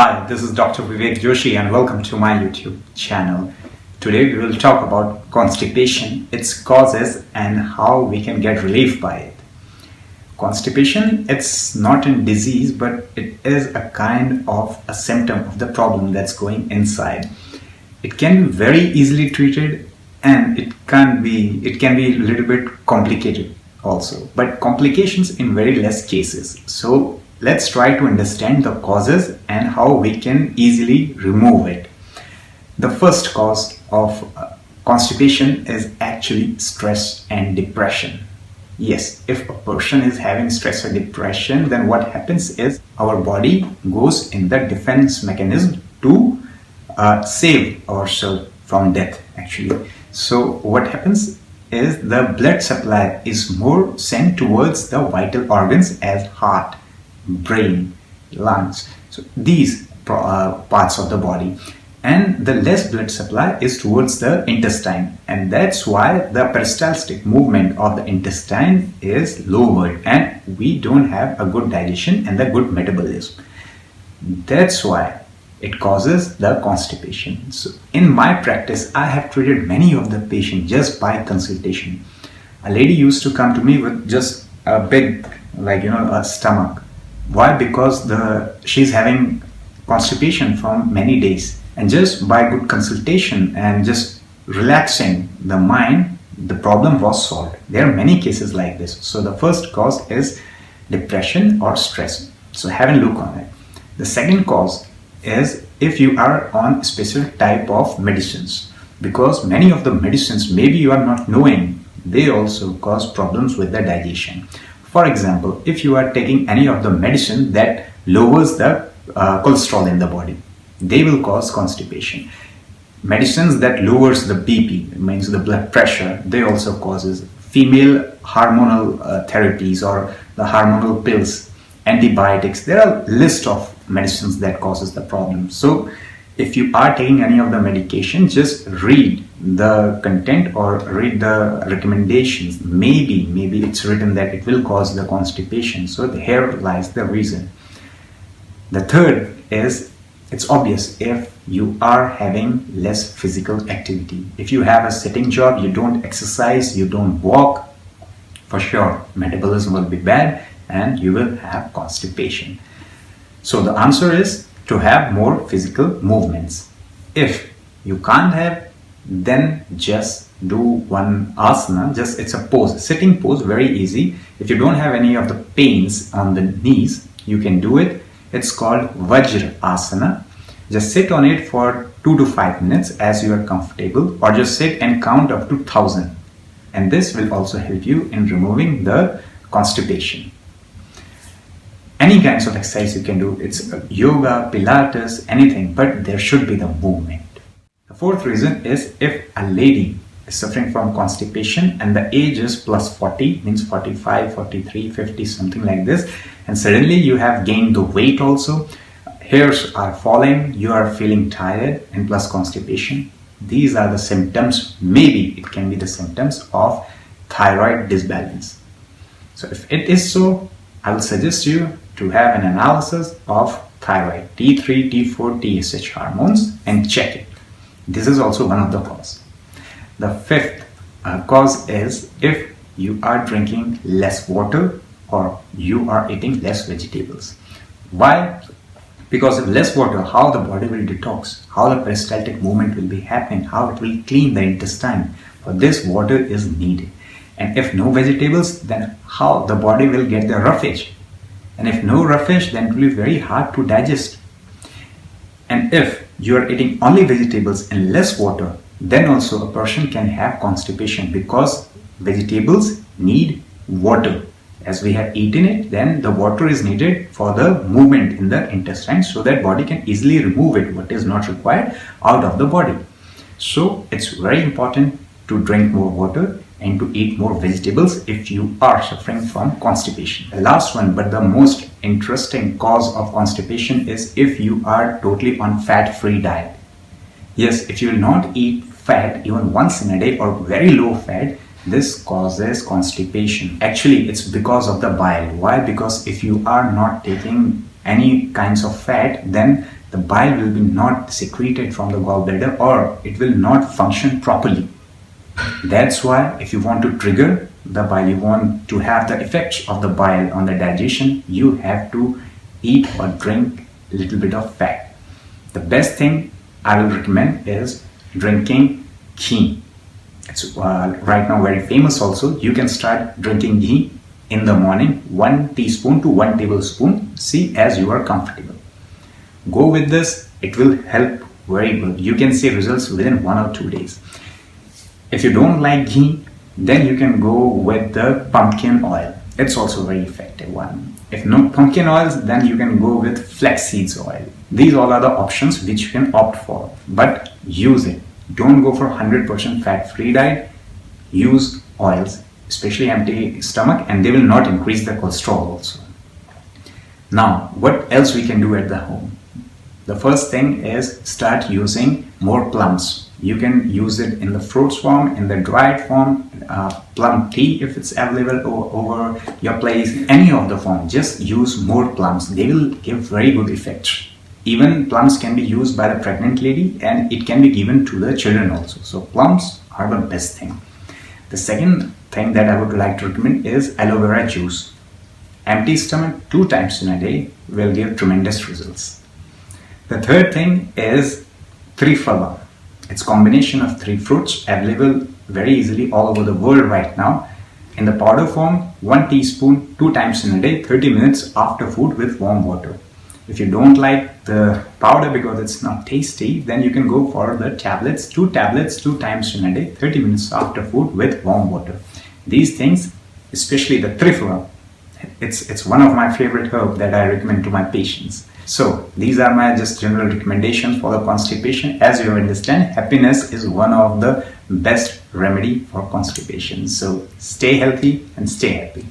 Hi, this is Dr. Vivek Joshi and welcome to my YouTube channel. Today we will talk about constipation, its causes and how we can get relief by it. Constipation, it's not a disease, but it is a kind of a symptom of the problem that's going inside. It can be very easily treated and it can be a little bit complicated also, but complications in very less cases. So let's try to understand the causes and how we can easily remove it. The first cause of constipation is actually stress and depression. Yes, if a person is having stress or depression, then what happens is our body goes in the defense mechanism to save ourselves from death actually. So what happens is the blood supply is more sent towards the vital organs as heart, brain, lungs, so these parts of the body, and the less blood supply is towards the intestine, and that's why the peristaltic movement of the intestine is lowered and we don't have a good digestion and the good metabolism. That's why it causes the constipation. So in my practice, I have treated many of the patients just by consultation. A lady used to come to me with just a big, a stomach. Why? Because she's having constipation from many days, and just by good consultation and just relaxing the mind, the problem was solved. There are many cases like this. So the first cause is depression or stress. So have a look on it. The second cause is if you are on specific type of medicines, because many of the medicines maybe you are not knowing, they also cause problems with the digestion. For example, if you are taking any of the medicine that lowers the cholesterol in the body, they will cause constipation. Medicines that lowers the BP, means the blood pressure, they also causes. Female hormonal therapies or the hormonal pills, antibiotics, there are a list of medicines that causes the problem. So if you are taking any of the medication, just read the content or read the recommendations. Maybe it's written that it will cause the constipation. So here lies the reason. The third is, it's obvious if you are having less physical activity. If you have a sitting job, you don't exercise, you don't walk, for sure metabolism will be bad and you will have constipation. So the answer is to have more physical movements. If you can't have, then just do one asana. Just it's a pose, sitting pose, very easy. If you don't have any of the pains on the knees, you can do it. It's called Vajra asana. Just sit on it for 2 to 5 minutes as you are comfortable, or just sit and count up to 1000, and this will also help you in removing the constipation. Any kinds of exercise you can do, it's yoga, pilates, anything, but there should be the movement. The fourth reason is if a lady is suffering from constipation and the age is plus 40, means 45, 43, 50, something like this, and suddenly you have gained the weight also, hairs are falling, you are feeling tired, and plus constipation. These are the symptoms, maybe it can be the symptoms of thyroid disbalance. So if it is so, I will suggest you to have an analysis of thyroid, T3, T4, TSH hormones, and check it. This is also one of the causes. The fifth cause is if you are drinking less water or you are eating less vegetables. Why? Because of less water, how the body will detox, how the peristaltic movement will be happening, how it will clean the intestine. For this, water is needed. And if no vegetables, then how the body will get the roughage? And if no roughage, then it will be very hard to digest. And if you are eating only vegetables and less water, then also a person can have constipation, because vegetables need water. As we have eaten it, then the water is needed for the movement in the intestine, so that body can easily remove it, what is not required, out of the body. So it's very important to drink more water and to eat more vegetables if you are suffering from constipation. The last one, but the most interesting cause of constipation, is if you are totally on fat-free diet. Yes, if you will not eat fat even once in a day or very low fat, this causes constipation. Actually, it's because of the bile. Why? Because if you are not taking any kinds of fat, then the bile will be not secreted from the gallbladder, or it will not function properly. That's why if you want to trigger the bile, you want to have the effects of the bile on the digestion, you have to eat or drink a little bit of fat. The best thing I will recommend is drinking ghee. It's right now very famous also. You can start drinking ghee in the morning, 1 teaspoon to 1 tablespoon, see as you are comfortable. Go with this, it will help very good. You can see results within 1 or 2 days. If you don't like ghee, then you can go with the pumpkin oil. It's also a very effective one. If no pumpkin oils, then you can go with flax seeds oil. These all are the options which you can opt for, but use it. Don't go for 100% fat-free diet. Use oils, especially empty stomach, and they will not increase the cholesterol also. Now, what else we can do at the home? The first thing is start using more plums. You can use it in the fruits form, in the dried form, plum tea if it's available over your place, any of the form. Just use more plums. They will give very good effects. Even plums can be used by the pregnant lady, and it can be given to the children also. So plums are the best thing. The second thing that I would like to recommend is aloe vera juice. Empty stomach 2 times in a day will give tremendous results. The third thing is trifala. It's a combination of 3 fruits available very easily all over the world right now. In the powder form, 1 teaspoon 2 times in a day, 30 minutes after food with warm water. If you don't like the powder because it's not tasty, then you can go for the tablets, 2 tablets 2 times in a day, 30 minutes after food with warm water. These things, especially the trifala, it's one of my favorite herbs that I recommend to my patients. So these are my just general recommendations for the constipation. As you understand, happiness is one of the best remedy for constipation. So stay healthy and stay happy.